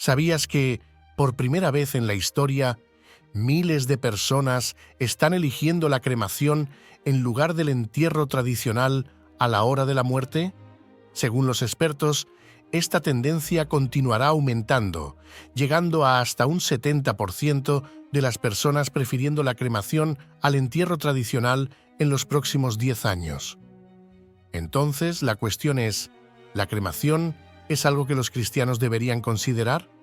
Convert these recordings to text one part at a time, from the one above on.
¿Sabías que, por primera vez en la historia, miles de personas están eligiendo la cremación en lugar del entierro tradicional a la hora de la muerte? Según los expertos, esta tendencia continuará aumentando, llegando a hasta un 70% de las personas prefiriendo la cremación al entierro tradicional en los próximos 10 años. Entonces, la cuestión es, ¿la cremación es algo que los cristianos deberían considerar?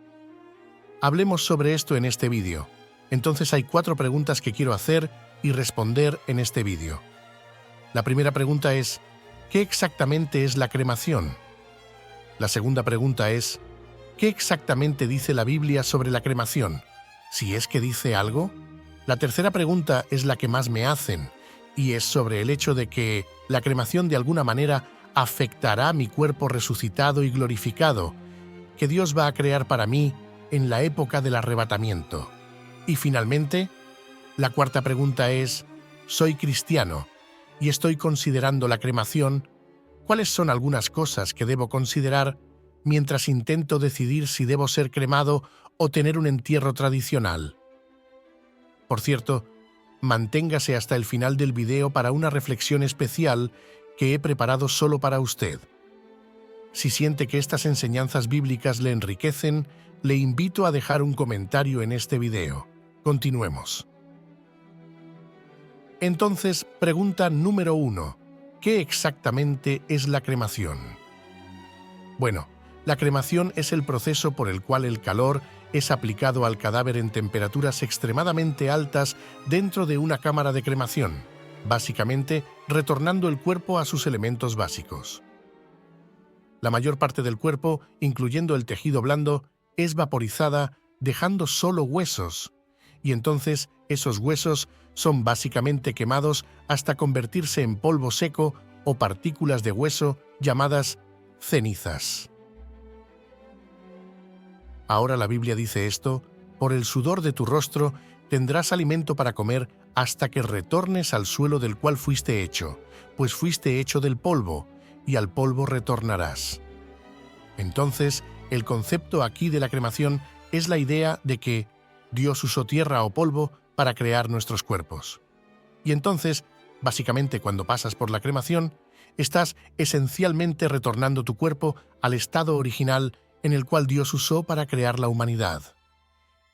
Hablemos sobre esto en este vídeo. Entonces hay 4 preguntas que quiero hacer y responder en este vídeo. La primera pregunta es, ¿qué exactamente es la cremación? La segunda pregunta es, ¿qué exactamente dice la Biblia sobre la cremación? ¿Si es que dice algo? La tercera pregunta es la que más me hacen, y es sobre el hecho de que la cremación de alguna manera afectará mi cuerpo resucitado y glorificado, que Dios va a crear para mí en la época del arrebatamiento. Y finalmente, la cuarta pregunta es, soy cristiano y estoy considerando la cremación. ¿Cuáles son algunas cosas que debo considerar mientras intento decidir si debo ser cremado o tener un entierro tradicional? Por cierto, manténgase hasta el final del video para una reflexión especial que he preparado solo para usted. Si siente que estas enseñanzas bíblicas le enriquecen, le invito a dejar un comentario en este video. Continuemos. Entonces, pregunta número 1. ¿Qué exactamente es la cremación? Bueno, la cremación es el proceso por el cual el calor es aplicado al cadáver en temperaturas extremadamente altas dentro de una cámara de cremación, básicamente retornando el cuerpo a sus elementos básicos. La mayor parte del cuerpo, incluyendo el tejido blando, es vaporizada, dejando solo huesos, y entonces esos huesos son básicamente quemados hasta convertirse en polvo seco o partículas de hueso llamadas cenizas. Ahora la Biblia dice esto, por el sudor de tu rostro tendrás alimento para comer hasta que retornes al suelo del cual fuiste hecho, pues fuiste hecho del polvo, y al polvo retornarás. Entonces, el concepto aquí de la cremación es la idea de que Dios usó tierra o polvo para crear nuestros cuerpos. Y entonces, básicamente cuando pasas por la cremación, estás esencialmente retornando tu cuerpo al estado original en el cual Dios usó para crear la humanidad.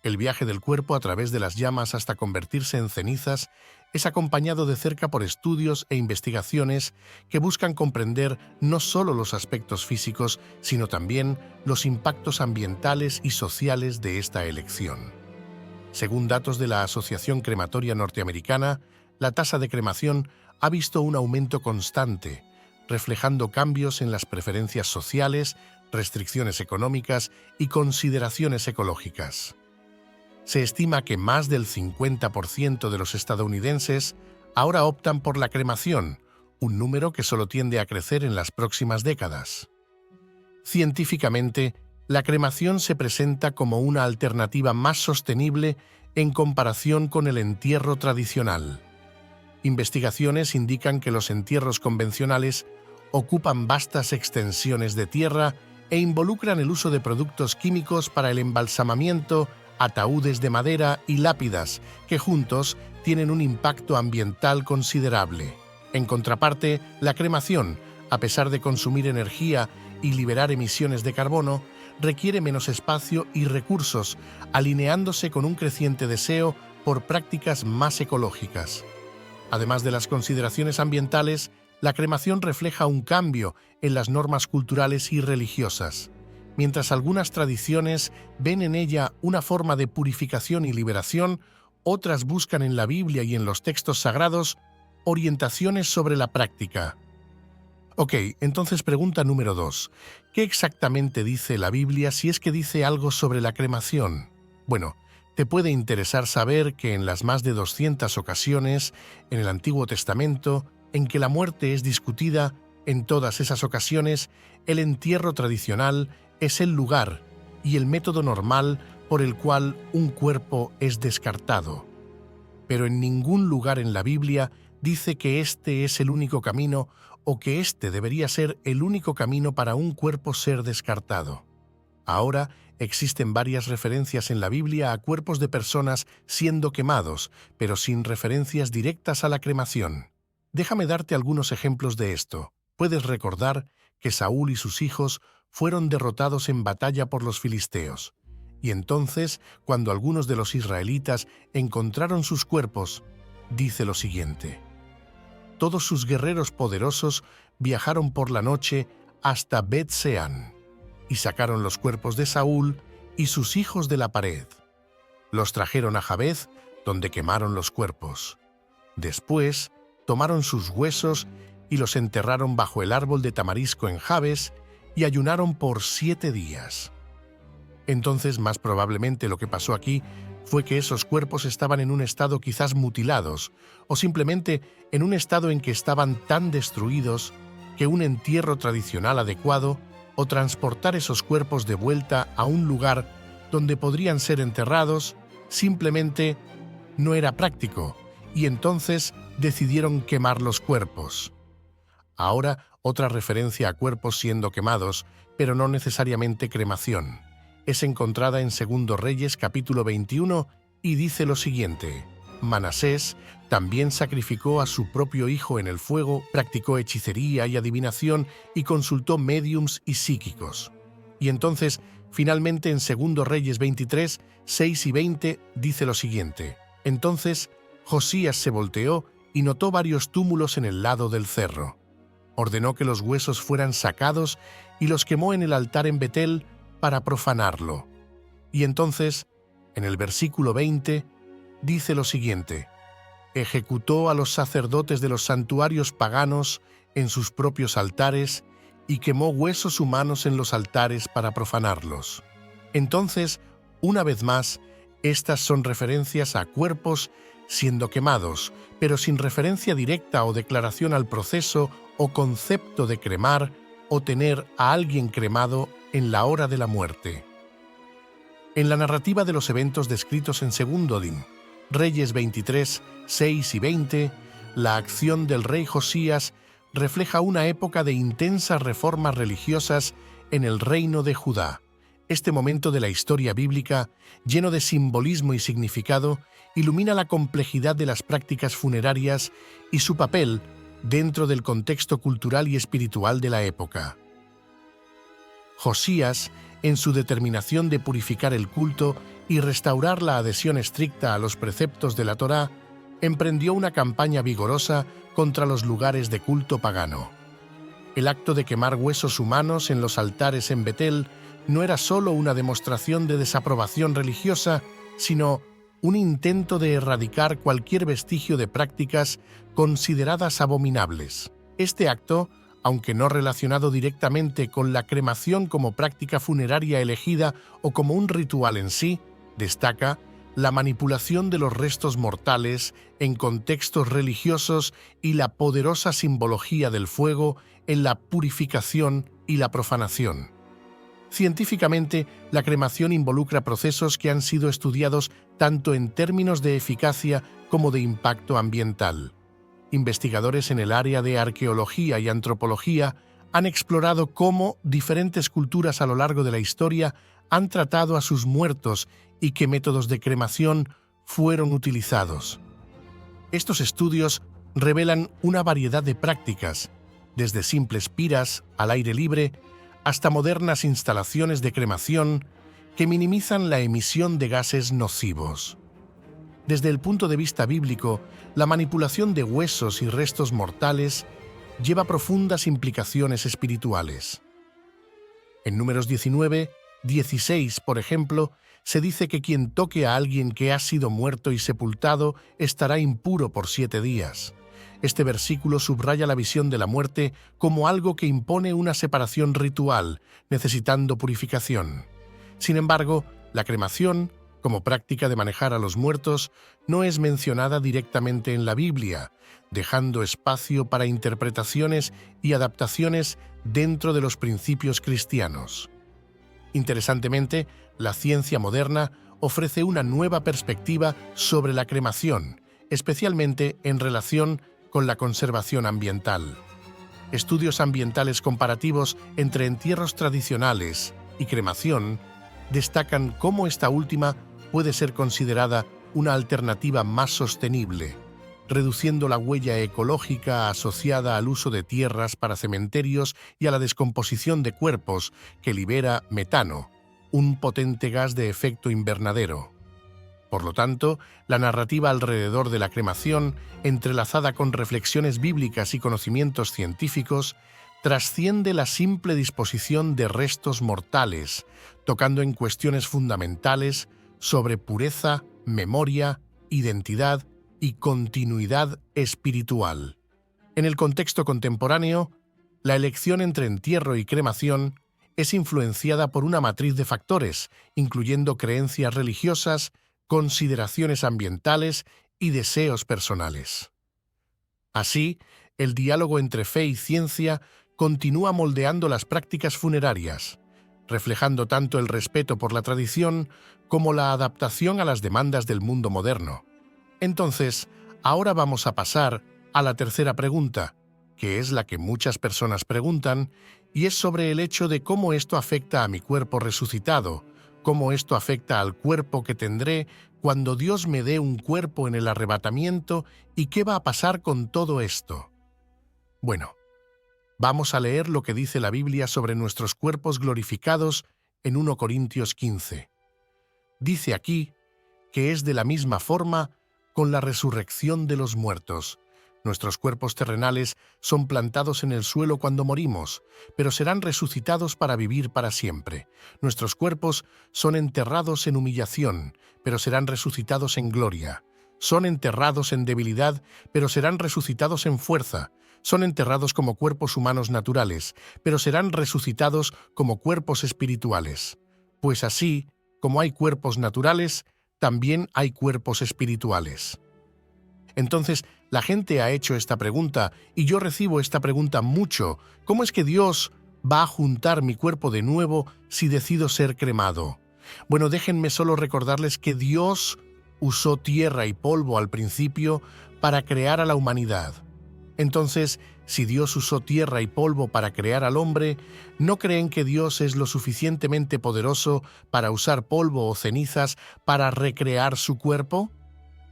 El viaje del cuerpo a través de las llamas hasta convertirse en cenizas es acompañado de cerca por estudios e investigaciones que buscan comprender no solo los aspectos físicos, sino también los impactos ambientales y sociales de esta elección. Según datos de la Asociación Crematoria Norteamericana, la tasa de cremación ha visto un aumento constante, reflejando cambios en las preferencias sociales, restricciones económicas y consideraciones ecológicas. Se estima que más del 50% de los estadounidenses ahora optan por la cremación, un número que solo tiende a crecer en las próximas décadas. Científicamente, la cremación se presenta como una alternativa más sostenible en comparación con el entierro tradicional. Investigaciones indican que los entierros convencionales ocupan vastas extensiones de tierra e involucran el uso de productos químicos para el embalsamamiento, ataúdes de madera y lápidas, que juntos tienen un impacto ambiental considerable. En contraparte, la cremación, a pesar de consumir energía y liberar emisiones de carbono, requiere menos espacio y recursos, alineándose con un creciente deseo por prácticas más ecológicas. Además de las consideraciones ambientales, la cremación refleja un cambio en las normas culturales y religiosas. Mientras algunas tradiciones ven en ella una forma de purificación y liberación, otras buscan en la Biblia y en los textos sagrados orientaciones sobre la práctica. Ok, entonces pregunta número 2. ¿Qué exactamente dice la Biblia si es que dice algo sobre la cremación? Bueno, te puede interesar saber que en las más de 200 ocasiones en el Antiguo Testamento en que la muerte es discutida, en todas esas ocasiones, el entierro tradicional es el lugar y el método normal por el cual un cuerpo es descartado. Pero en ningún lugar en la Biblia dice que este es el único camino o que este debería ser el único camino para un cuerpo ser descartado. Ahora existen varias referencias en la Biblia a cuerpos de personas siendo quemados, pero sin referencias directas a la cremación. Déjame darte algunos ejemplos de esto. Puedes recordar que Saúl y sus hijos fueron derrotados en batalla por los filisteos. Y entonces, cuando algunos de los israelitas encontraron sus cuerpos, dice lo siguiente: todos sus guerreros poderosos viajaron por la noche hasta Bet-Sean y sacaron los cuerpos de Saúl y sus hijos de la pared. Los trajeron a Jabez, donde quemaron los cuerpos. Después, tomaron sus huesos y los enterraron bajo el árbol de tamarisco en Jabes y ayunaron por 7 días. Entonces, más probablemente lo que pasó aquí fue que esos cuerpos estaban en un estado quizás mutilados, o simplemente en un estado en que estaban tan destruidos que un entierro tradicional adecuado o transportar esos cuerpos de vuelta a un lugar donde podrían ser enterrados simplemente no era práctico, y entonces decidieron quemar los cuerpos. Ahora, otra referencia a cuerpos siendo quemados, pero no necesariamente cremación, es encontrada en 2 Reyes capítulo 21 y dice lo siguiente: Manasés también sacrificó a su propio hijo en el fuego, practicó hechicería y adivinación y consultó médiums y psíquicos. Y entonces, finalmente en 2 Reyes 23, 6 y 20 dice lo siguiente: Entonces Josías se volteó y notó varios túmulos en el lado del cerro. Ordenó que los huesos fueran sacados y los quemó en el altar en Betel para profanarlo. Y entonces, en el versículo 20, dice lo siguiente: ejecutó a los sacerdotes de los santuarios paganos en sus propios altares y quemó huesos humanos en los altares para profanarlos. Entonces, una vez más, estas son referencias a cuerpos siendo quemados, pero sin referencia directa o declaración al proceso o concepto de cremar o tener a alguien cremado en la hora de la muerte. En la narrativa de los eventos descritos en 2 Reyes 23, 6 y 20, la acción del rey Josías refleja una época de intensas reformas religiosas en el reino de Judá. Este momento de la historia bíblica, lleno de simbolismo y significado, ilumina la complejidad de las prácticas funerarias y su papel dentro del contexto cultural y espiritual de la época. Josías, en su determinación de purificar el culto y restaurar la adhesión estricta a los preceptos de la Torá, emprendió una campaña vigorosa contra los lugares de culto pagano. El acto de quemar huesos humanos en los altares en Betel no era solo una demostración de desaprobación religiosa, sino un intento de erradicar cualquier vestigio de prácticas consideradas abominables. Este acto, aunque no relacionado directamente con la cremación como práctica funeraria elegida o como un ritual en sí, destaca la manipulación de los restos mortales en contextos religiosos y la poderosa simbología del fuego en la purificación y la profanación. Científicamente, la cremación involucra procesos que han sido estudiados tanto en términos de eficacia como de impacto ambiental. Investigadores en el área de arqueología y antropología han explorado cómo diferentes culturas a lo largo de la historia han tratado a sus muertos y qué métodos de cremación fueron utilizados. Estos estudios revelan una variedad de prácticas, desde simples piras al aire libre hasta modernas instalaciones de cremación que minimizan la emisión de gases nocivos. Desde el punto de vista bíblico, la manipulación de huesos y restos mortales lleva profundas implicaciones espirituales. En Números 19, 16, por ejemplo, se dice que quien toque a alguien que ha sido muerto y sepultado estará impuro por 7 días. Este versículo subraya la visión de la muerte como algo que impone una separación ritual, necesitando purificación. Sin embargo, la cremación, como práctica de manejar a los muertos, no es mencionada directamente en la Biblia, dejando espacio para interpretaciones y adaptaciones dentro de los principios cristianos. Interesantemente, la ciencia moderna ofrece una nueva perspectiva sobre la cremación, especialmente en relación con la conservación ambiental. Estudios ambientales comparativos entre entierros tradicionales y cremación destacan cómo esta última puede ser considerada una alternativa más sostenible, reduciendo la huella ecológica asociada al uso de tierras para cementerios y a la descomposición de cuerpos que libera metano, un potente gas de efecto invernadero. Por lo tanto, la narrativa alrededor de la cremación, entrelazada con reflexiones bíblicas y conocimientos científicos, trasciende la simple disposición de restos mortales, tocando en cuestiones fundamentales sobre pureza, memoria, identidad y continuidad espiritual. En el contexto contemporáneo, la elección entre entierro y cremación es influenciada por una matriz de factores, incluyendo creencias religiosas, consideraciones ambientales y deseos personales. Así, el diálogo entre fe y ciencia continúa moldeando las prácticas funerarias, reflejando tanto el respeto por la tradición como la adaptación a las demandas del mundo moderno. Entonces, ahora vamos a pasar a la tercera pregunta, que es la que muchas personas preguntan, y es sobre el hecho de cómo esto afecta a mi cuerpo resucitado, cómo esto afecta al cuerpo que tendré cuando Dios me dé un cuerpo en el arrebatamiento y qué va a pasar con todo esto. Bueno, vamos a leer lo que dice la Biblia sobre nuestros cuerpos glorificados en 1 Corintios 15. Dice aquí que es de la misma forma con la resurrección de los muertos. Nuestros cuerpos terrenales son plantados en el suelo cuando morimos, pero serán resucitados para vivir para siempre. Nuestros cuerpos son enterrados en humillación, pero serán resucitados en gloria. Son enterrados en debilidad, pero serán resucitados en fuerza. Son enterrados como cuerpos humanos naturales, pero serán resucitados como cuerpos espirituales. Pues así, como hay cuerpos naturales, también hay cuerpos espirituales. Entonces, la gente ha hecho esta pregunta, y yo recibo esta pregunta mucho. ¿Cómo es que Dios va a juntar mi cuerpo de nuevo si decido ser cremado? Bueno, déjenme solo recordarles que Dios usó tierra y polvo al principio para crear a la humanidad. Entonces, si Dios usó tierra y polvo para crear al hombre, ¿no creen que Dios es lo suficientemente poderoso para usar polvo o cenizas para recrear su cuerpo?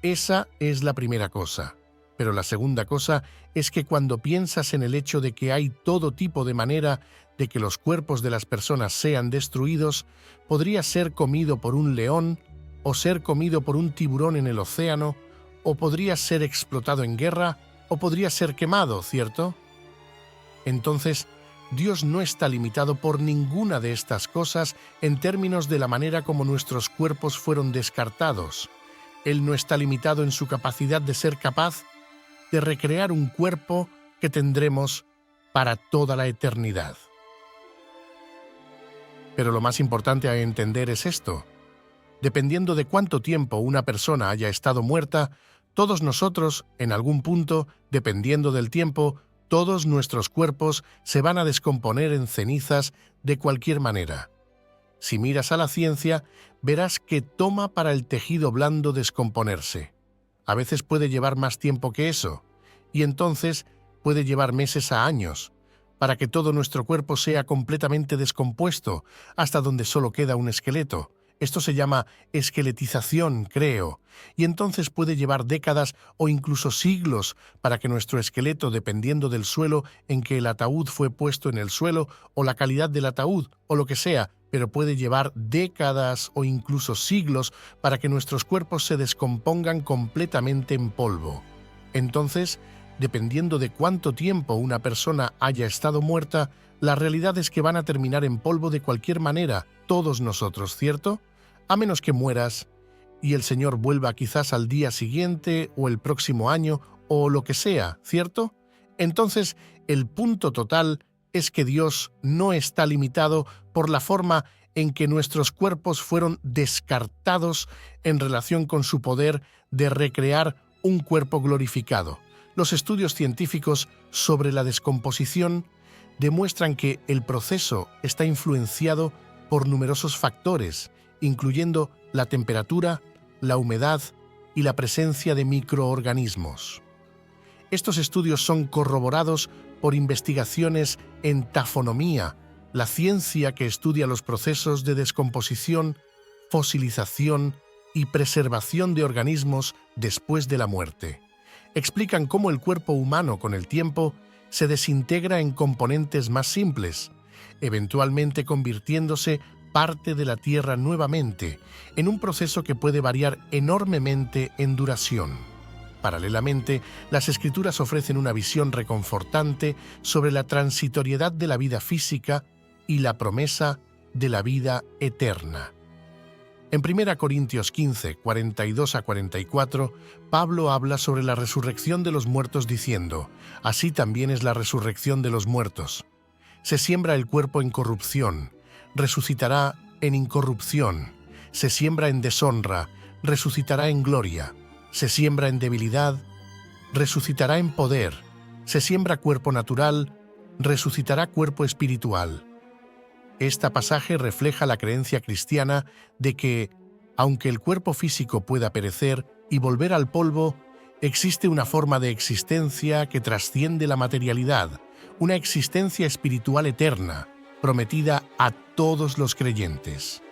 Esa es la primera cosa. Pero la segunda cosa es que cuando piensas en el hecho de que hay todo tipo de manera de que los cuerpos de las personas sean destruidos, podría ser comido por un león, o ser comido por un tiburón en el océano, o podría ser explotado en guerra, o podría ser quemado, ¿cierto? Entonces, Dios no está limitado por ninguna de estas cosas en términos de la manera como nuestros cuerpos fueron descartados. Él no está limitado en su capacidad de ser capaz de recrear un cuerpo que tendremos para toda la eternidad. Pero lo más importante a entender es esto. Dependiendo de cuánto tiempo una persona haya estado muerta, todos nosotros, en algún punto, dependiendo del tiempo, todos nuestros cuerpos se van a descomponer en cenizas de cualquier manera. Si miras a la ciencia, verás que toma para el tejido blando descomponerse. A veces puede llevar más tiempo que eso, y entonces puede llevar meses a años, para que todo nuestro cuerpo sea completamente descompuesto, hasta donde solo queda un esqueleto. Esto se llama esqueletización, creo, y entonces puede llevar décadas o incluso siglos para que nuestro esqueleto, dependiendo del suelo en que el ataúd fue puesto en el suelo, o la calidad del ataúd, o lo que sea, pero puede llevar décadas o incluso siglos para que nuestros cuerpos se descompongan completamente en polvo. Entonces, dependiendo de cuánto tiempo una persona haya estado muerta, la realidad es que van a terminar en polvo de cualquier manera, todos nosotros, ¿cierto? A menos que mueras y el Señor vuelva quizás al día siguiente o el próximo año o lo que sea, ¿cierto? Entonces, el punto total es que Dios no está limitado por la forma en que nuestros cuerpos fueron descartados en relación con su poder de recrear un cuerpo glorificado. Los estudios científicos sobre la descomposición demuestran que el proceso está influenciado por numerosos factores, incluyendo la temperatura, la humedad y la presencia de microorganismos. Estos estudios son corroborados por investigaciones en tafonomía, la ciencia que estudia los procesos de descomposición, fosilización y preservación de organismos después de la muerte. Explican cómo el cuerpo humano con el tiempo se desintegra en componentes más simples, eventualmente convirtiéndose parte de la Tierra nuevamente, en un proceso que puede variar enormemente en duración. Paralelamente, las Escrituras ofrecen una visión reconfortante sobre la transitoriedad de la vida física y la promesa de la vida eterna. En 1 Corintios 15, 42 a 44, Pablo habla sobre la resurrección de los muertos diciendo: «Así también es la resurrección de los muertos. Se siembra el cuerpo en corrupción, resucitará en incorrupción. Se siembra en deshonra, resucitará en gloria. Se siembra en debilidad, resucitará en poder. Se siembra cuerpo natural, resucitará cuerpo espiritual». Este pasaje refleja la creencia cristiana de que, aunque el cuerpo físico pueda perecer y volver al polvo, existe una forma de existencia que trasciende la materialidad, una existencia espiritual eterna, prometida a todos los creyentes.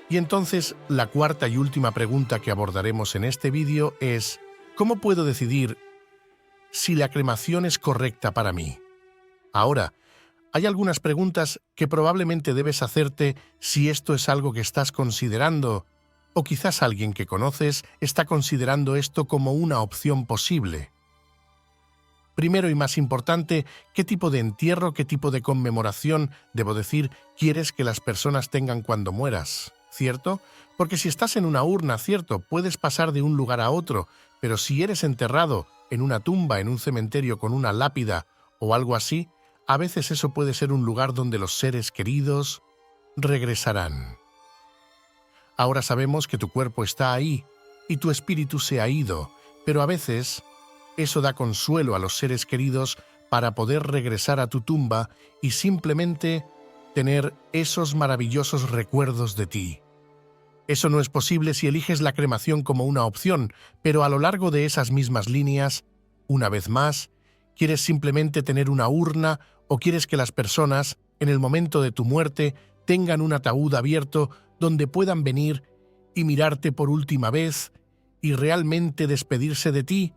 Y entonces, la cuarta y última pregunta que abordaremos en este vídeo es: ¿cómo puedo decidir si la cremación es correcta para mí? Ahora, hay algunas preguntas que probablemente debes hacerte si esto es algo que estás considerando, o quizás alguien que conoces está considerando esto como una opción posible. Primero y más importante, ¿qué tipo de entierro, qué tipo de conmemoración, debo decir, quieres que las personas tengan cuando mueras? ¿Cierto? Porque si estás en una urna, cierto, puedes pasar de un lugar a otro, pero si eres enterrado en una tumba, en un cementerio con una lápida o algo así, a veces eso puede ser un lugar donde los seres queridos regresarán. Ahora sabemos que tu cuerpo está ahí y tu espíritu se ha ido, pero a veces eso da consuelo a los seres queridos para poder regresar a tu tumba y simplemente tener esos maravillosos recuerdos de ti. Eso no es posible si eliges la cremación como una opción, pero a lo largo de esas mismas líneas, una vez más, ¿quieres simplemente tener una urna o quieres que las personas, en el momento de tu muerte, tengan un ataúd abierto donde puedan venir y mirarte por última vez y realmente despedirse de ti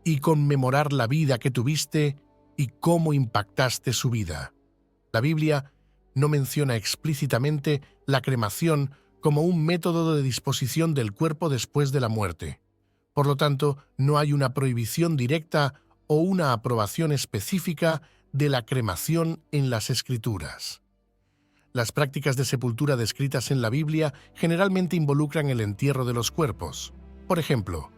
y conmemorar la vida que tuviste y cómo impactaste su vida? La Biblia no menciona explícitamente la cremación como un método de disposición del cuerpo después de la muerte. Por lo tanto, no hay una prohibición directa o una aprobación específica de la cremación en las Escrituras. Las prácticas de sepultura descritas en la Biblia generalmente involucran el entierro de los cuerpos. Por ejemplo,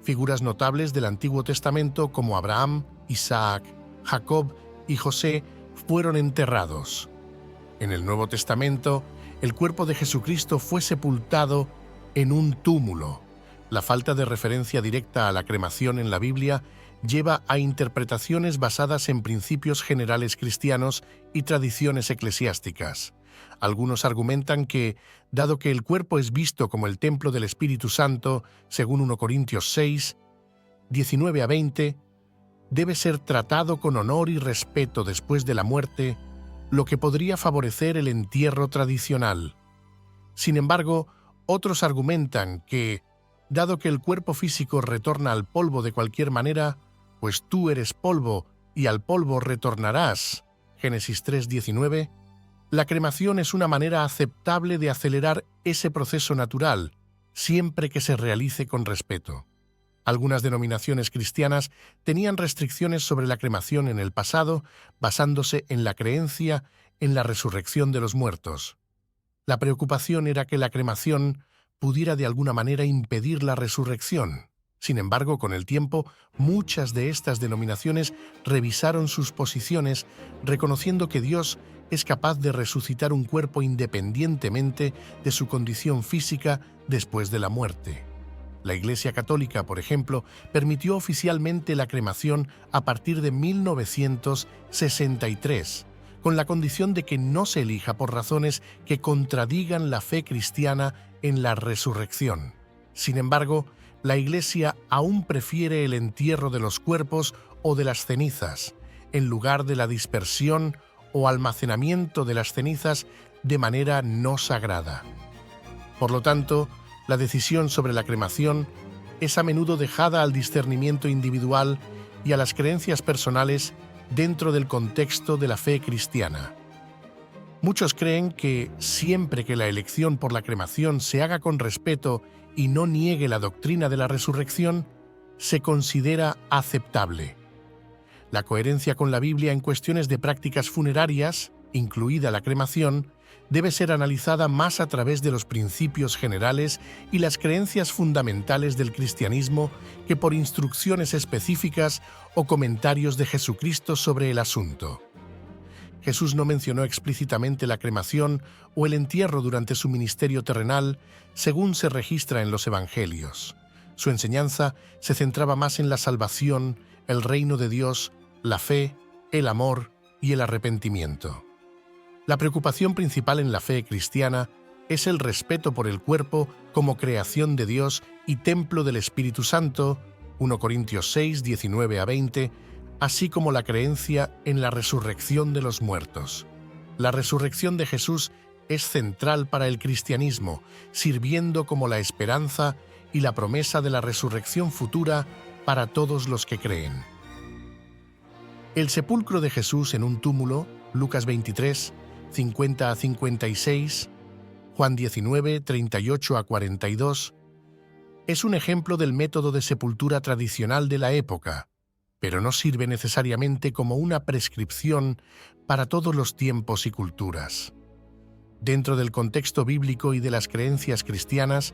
figuras notables del Antiguo Testamento como Abraham, Isaac, Jacob y José fueron enterrados. En el Nuevo Testamento, el cuerpo de Jesucristo fue sepultado en un túmulo. La falta de referencia directa a la cremación en la Biblia lleva a interpretaciones basadas en principios generales cristianos y tradiciones eclesiásticas. Algunos argumentan que, dado que el cuerpo es visto como el templo del Espíritu Santo, según 1 Corintios 6, 19 a 20, debe ser tratado con honor y respeto después de la muerte, lo que podría favorecer el entierro tradicional. Sin embargo, otros argumentan que, dado que el cuerpo físico retorna al polvo de cualquier manera, pues tú eres polvo y al polvo retornarás, Génesis 3:19, la cremación es una manera aceptable de acelerar ese proceso natural, siempre que se realice con respeto. Algunas denominaciones cristianas tenían restricciones sobre la cremación en el pasado, basándose en la creencia en la resurrección de los muertos. La preocupación era que la cremación pudiera de alguna manera impedir la resurrección. Sin embargo, con el tiempo, muchas de estas denominaciones revisaron sus posiciones, reconociendo que Dios es capaz de resucitar un cuerpo independientemente de su condición física después de la muerte. La Iglesia Católica, por ejemplo, permitió oficialmente la cremación a partir de 1963, con la condición de que no se elija por razones que contradigan la fe cristiana en la resurrección. Sin embargo, la Iglesia aún prefiere el entierro de los cuerpos o de las cenizas, en lugar de la dispersión o almacenamiento de las cenizas de manera no sagrada. Por lo tanto, la decisión sobre la cremación es a menudo dejada al discernimiento individual y a las creencias personales dentro del contexto de la fe cristiana. Muchos creen que siempre que la elección por la cremación se haga con respeto y no niegue la doctrina de la resurrección, se considera aceptable. La coherencia con la Biblia en cuestiones de prácticas funerarias, incluida la cremación, debe ser analizada más a través de los principios generales y las creencias fundamentales del cristianismo que por instrucciones específicas o comentarios de Jesucristo sobre el asunto. Jesús no mencionó explícitamente la cremación o el entierro durante su ministerio terrenal, según se registra en los Evangelios. Su enseñanza se centraba más en la salvación, el reino de Dios, la fe, el amor y el arrepentimiento. La preocupación principal en la fe cristiana es el respeto por el cuerpo como creación de Dios y templo del Espíritu Santo, 1 Corintios 6, 19-20, así como la creencia en la resurrección de los muertos. La resurrección de Jesús es central para el cristianismo, sirviendo como la esperanza y la promesa de la resurrección futura para todos los que creen. El sepulcro de Jesús en un túmulo, Lucas 23, 50-56, Juan 19, 38-42, es un ejemplo del método de sepultura tradicional de la época, pero no sirve necesariamente como una prescripción para todos los tiempos y culturas. Dentro del contexto bíblico y de las creencias cristianas,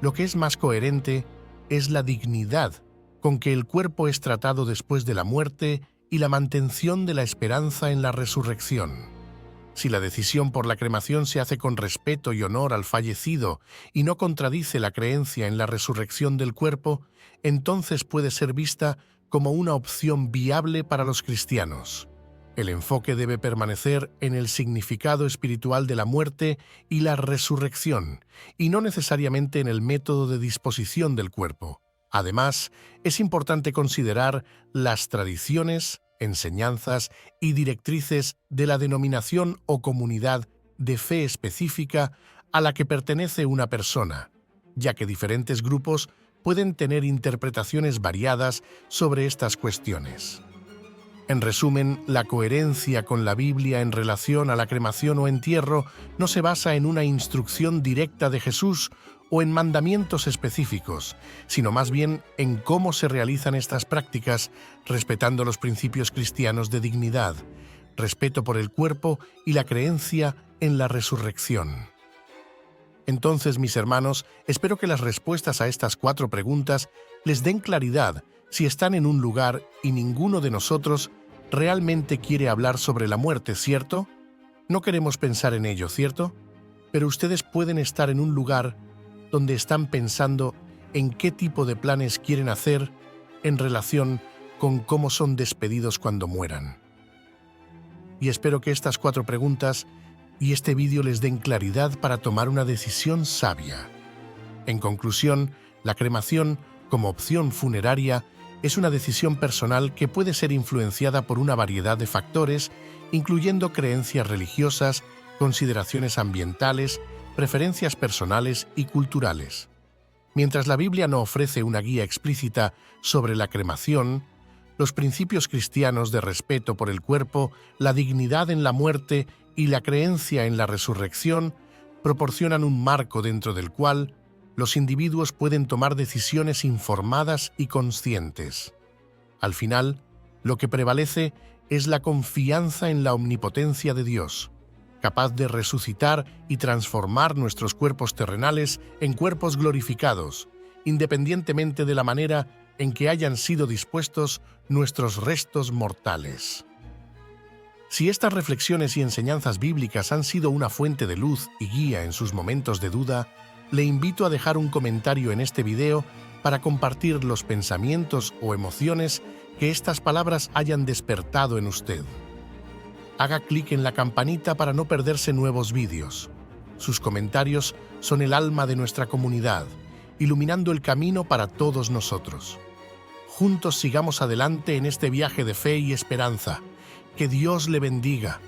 lo que es más coherente es la dignidad con que el cuerpo es tratado después de la muerte y la mantención de la esperanza en la resurrección. Si la decisión por la cremación se hace con respeto y honor al fallecido y no contradice la creencia en la resurrección del cuerpo, entonces puede ser vista como una opción viable para los cristianos. El enfoque debe permanecer en el significado espiritual de la muerte y la resurrección, y no necesariamente en el método de disposición del cuerpo. Además, es importante considerar las tradiciones, enseñanzas y directrices de la denominación o comunidad de fe específica a la que pertenece una persona, ya que diferentes grupos pueden tener interpretaciones variadas sobre estas cuestiones. En resumen, la coherencia con la Biblia en relación a la cremación o entierro no se basa en una instrucción directa de Jesús o en mandamientos específicos, sino más bien en cómo se realizan estas prácticas, respetando los principios cristianos de dignidad, respeto por el cuerpo y la creencia en la resurrección. Entonces, mis hermanos, espero que las respuestas a estas 4 preguntas les den claridad si están en un lugar y ninguno de nosotros realmente quiere hablar sobre la muerte, ¿cierto? No queremos pensar en ello, ¿cierto? Pero ustedes pueden estar en un lugar donde están pensando en qué tipo de planes quieren hacer en relación con cómo son despedidos cuando mueran. Y espero que estas 4 preguntas y este vídeo les den claridad para tomar una decisión sabia. En conclusión, la cremación, como opción funeraria, es una decisión personal que puede ser influenciada por una variedad de factores, incluyendo creencias religiosas, consideraciones ambientales, preferencias personales y culturales. Mientras la Biblia no ofrece una guía explícita sobre la cremación, los principios cristianos de respeto por el cuerpo, la dignidad en la muerte y la creencia en la resurrección proporcionan un marco dentro del cual los individuos pueden tomar decisiones informadas y conscientes. Al final, lo que prevalece es la confianza en la omnipotencia de Dios, capaz de resucitar y transformar nuestros cuerpos terrenales en cuerpos glorificados, independientemente de la manera en que hayan sido dispuestos nuestros restos mortales. Si estas reflexiones y enseñanzas bíblicas han sido una fuente de luz y guía en sus momentos de duda, le invito a dejar un comentario en este video para compartir los pensamientos o emociones que estas palabras hayan despertado en usted. Haga clic en la campanita para no perderse nuevos vídeos. Sus comentarios son el alma de nuestra comunidad, iluminando el camino para todos nosotros. Juntos sigamos adelante en este viaje de fe y esperanza. Que Dios le bendiga.